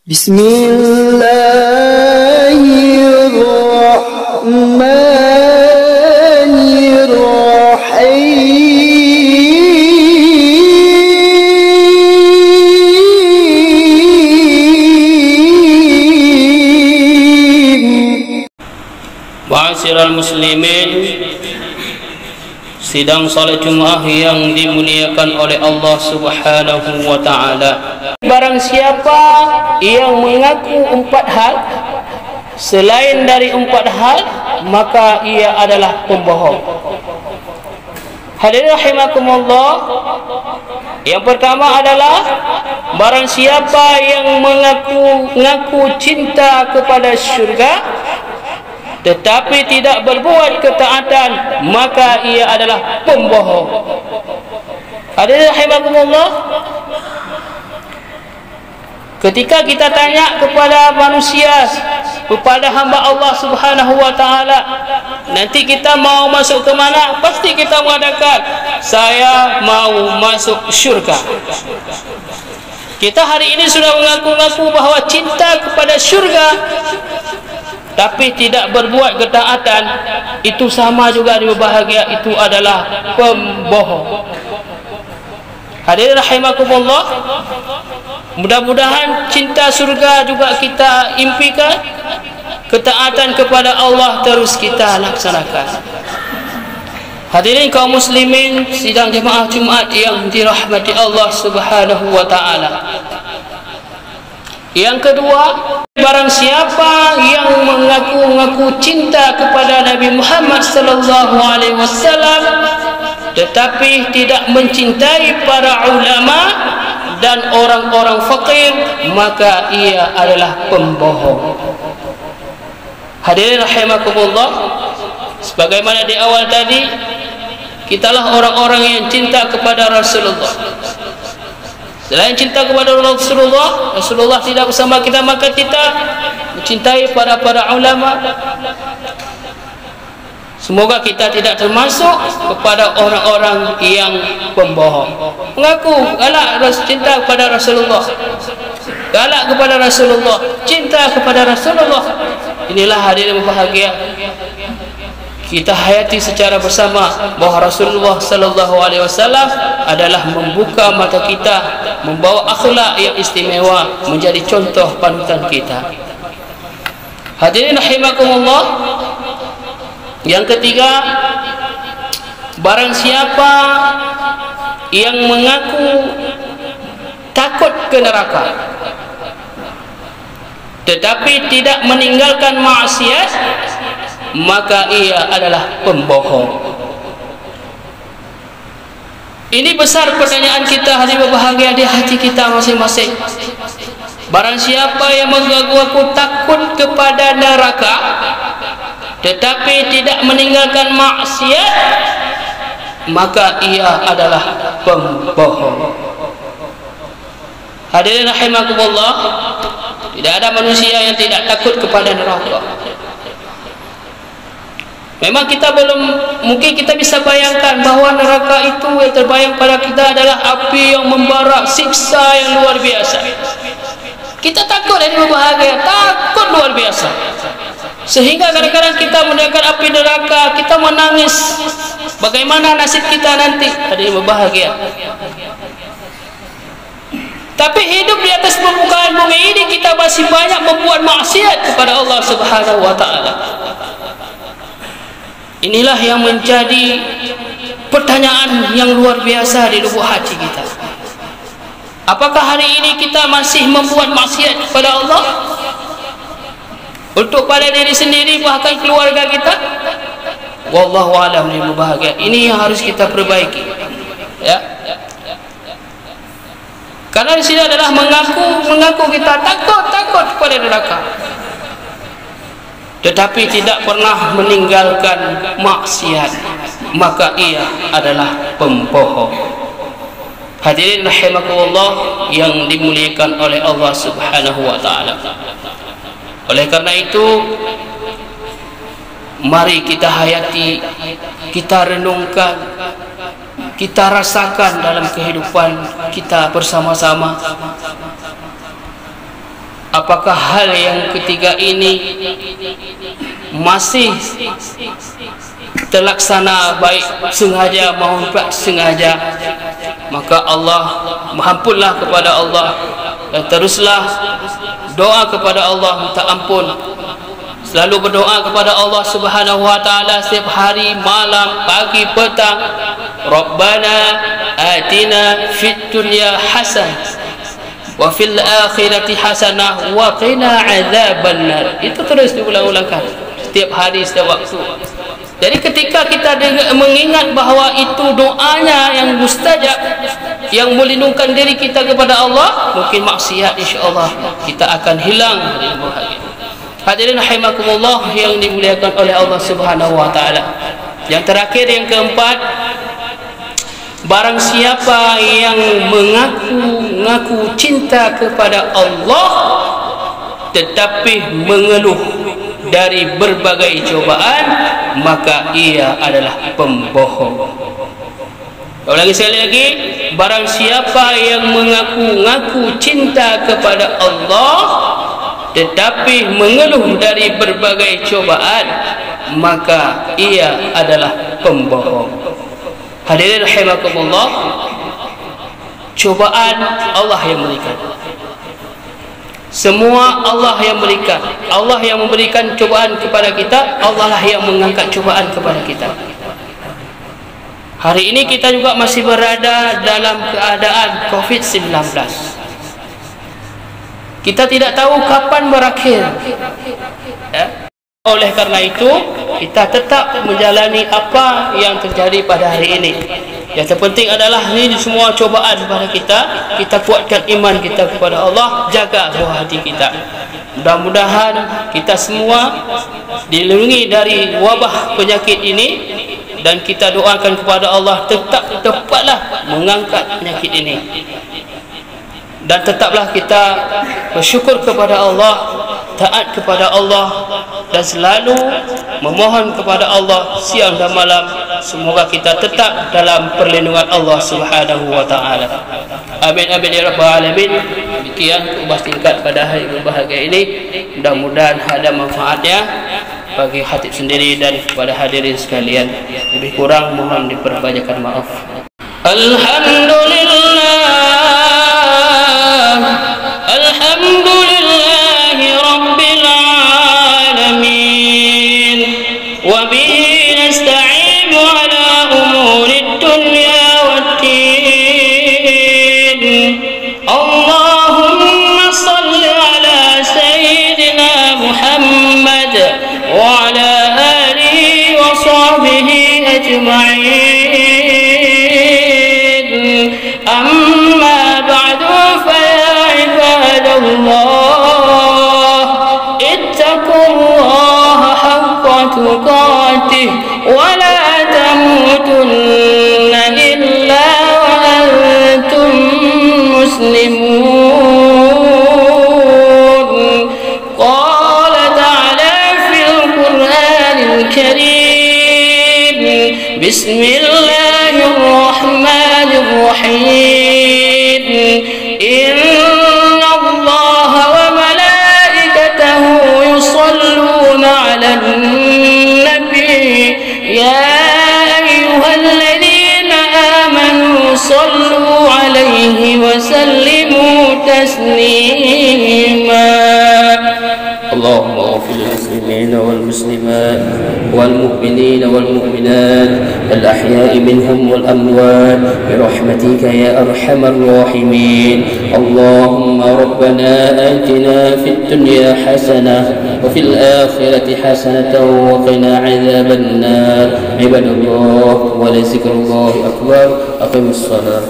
Bismillahirrahmanirrahim. Ma'asyiral muslimin, sidang salat Jumat yang dimuliakan oleh Allah Subhanahu wa taala. Barang siapa yang mengaku 4 hal selain dari 4 hal, maka ia adalah pembohong. Hadirin rahimakumullah, yang pertama adalah barang siapa yang mengaku cinta kepada syurga tetapi tidak berbuat ketaatan, maka ia adalah pembohong. Hadirin rahimakumullah, ketika kita tanya kepada manusia, kepada hamba Allah Subhanahu wa taala, nanti kita mau masuk ke mana? Pasti kita mengatakan, saya mau masuk syurga. Kita hari ini sudah mengaku-ngaku bahwa cinta kepada syurga tapi tidak berbuat ketaatan, itu sama juga dengan bahagia, itu adalah pembohong. Hadirin rahimakumullah, mudah-mudahan cinta surga juga kita impikan, ketaatan kepada Allah terus kita laksanakan. Hadirin kaum muslimin sidang jemaah Jumat yang dirahmati Allah Subhanahu wa taala. Yang kedua, barang siapa yang mengaku-ngaku cinta kepada Nabi Muhammad sallallahu alaihi wasallam tetapi tidak mencintai para ulama dan orang-orang fakir, maka ia adalah pembohong. Hadirin rahimakumullah, sebagaimana di awal tadi, kitalah orang-orang yang cinta kepada Rasulullah. Selain cinta kepada Rasulullah tidak bersama kita, maka kita mencintai para ulama. Semoga kita tidak termasuk kepada orang-orang yang pembohong. Mengaku galak cinta kepada Rasulullah, galak kepada Rasulullah, cinta kepada Rasulullah. Inilah hadirin bahagia, kita hayati secara bersama bahawa Rasulullah sallallahu alaihi wasallam adalah membuka mata kita, membawa akhlak yang istimewa, menjadi contoh panutan kita. Hadirin rahimakumullah, yang ketiga, barang siapa yang mengaku takut ke neraka tetapi tidak meninggalkan maksiat, maka ia adalah pembohong. Ini besar pertanyaan kita hari berbahagia di hati kita masing-masing. Barang siapa yang mengaku takut kepada neraka tetapi tidak meninggalkan maksiat, maka ia adalah pembohong. Hadirin rahimakumullah, tidak ada manusia yang tidak takut kepada neraka. Memang kita belum, mungkin kita bisa bayangkan bahawa neraka itu yang terbayang pada kita adalah api yang membara, siksa yang luar biasa. Kita takut dan berbahagia, takut luar biasa, sehingga kadang-kadang kita mendengar api neraka, kita menangis. Bagaimana nasib kita nanti? Ada yang berbahagia. Tapi hidup di atas permukaan bumi ini, kita masih banyak membuat maksiat kepada Allah Subhanahu wa taala. Inilah yang menjadi pertanyaan yang luar biasa di lubuk hati kita. Apakah hari ini kita masih membuat maksiat kepada Allah untuk pada diri sendiri, bahkan keluarga kita? Wallahu a'lam bishawab. Bahagia ini yang harus kita perbaiki, ya. Karena di sini adalah mengaku kita takut kepada neraka, tetapi tidak pernah meninggalkan maksiat, maka ia adalah pembohong. Hadirin rahimakumullah yang dimuliakan oleh Allah Subhanahu wa taala. Oleh karena itu, mari kita hayati, kita renungkan, kita rasakan dalam kehidupan kita bersama-sama apakah hal yang ketiga ini masih terlaksana baik sengaja maupun tak sengaja, maka Allah mengampunlah kepada Allah dan teruslah doa kepada Allah minta ampun. Selalu berdoa kepada Allah Subhanahu wa taala setiap hari, malam, pagi, petang. Rabbana atina fid dunya hasanah wa fil akhirati hasanah wa qina adzabannar. Itu terus diulang-ulangkan setiap hari, setiap waktu. Jadi ketika kita mengingat bahawa itu doanya yang mustajab, yang melindungkan diri kita kepada Allah, mungkin maksiat insya-Allah kita akan hilang dari bahagia. Hadirin rahimakumullah yang dimuliakan oleh Allah Subhanahu wa taala. Yang terakhir, yang keempat, barang siapa yang mengaku cinta kepada Allah tetapi mengeluh dari berbagai cobaan, maka ia adalah pembohong. Ulangi sekali lagi, barang siapa yang mengaku cinta kepada Allah tetapi mengeluh dari berbagai cobaan, maka ia adalah pembohong. Hadirin rahimakumullah, cobaan Allah yang berikan. Semua Allah yang berikan. Allah yang memberikan cobaan kepada kita, Allah lah yang mengangkat cobaan kepada kita. Hari ini kita juga masih berada dalam keadaan COVID-19. Kita tidak tahu kapan berakhir. Oleh karena itu, kita tetap menjalani apa yang terjadi pada hari ini. Yang terpenting adalah ini semua cobaan kepada kita. Kita kuatkan iman kita kepada Allah, jaga buah hati kita. Mudah-mudahan kita semua dilindungi dari wabah penyakit ini, dan kita doakan kepada Allah tepatlah mengangkat penyakit ini. Dan tetaplah kita bersyukur kepada Allah, taat kepada Allah, dan selalu memohon kepada Allah siang dan malam. Semoga kita tetap dalam perlindungan Allah Subhanahu wa taala. Amin amin ya rabbal alamin. Demikian ubah tingkat pada hari berbahagia ini. Mudah-mudahan ada manfaatnya bagi khatib sendiri dan kepada hadirin sekalian. Lebih kurang mohon diperbanyakan maaf. Alhamdulillah, alhamdulillahi rabbil alamin, wa bihi nasta'inu ala umuri dunya waddin. Allahumma salli ala sayyidina Muhammad wa ala alihi wa sahbihi ajma'in. Amma ba'du, fa ya ibadallah, ittaqullaha haqqa tuqatih wa la tamutunna illa wa antum muslimun. Qala ta'ala fil Qur'anil Karim, Bismillahirrahmanirrahim. Inna Allaha wa malaikatahu yusalluna 'alan nabi, ya ayyuhalladhina amanu sallu 'alaihi wa sallimu taslima. Allahumma ighfir lil muslimina wal muslimat wal mu'minina wal mu'minat al ahya'i minhum wal amwat bi rahmatika ya arhamar rahimin. Allahumma rabbana atina fid dunya hasanah wa fil akhirati hasanatan wa qina adzaban nar. Ibadallah wa la zikrullahi akbar. Aqimus shalah.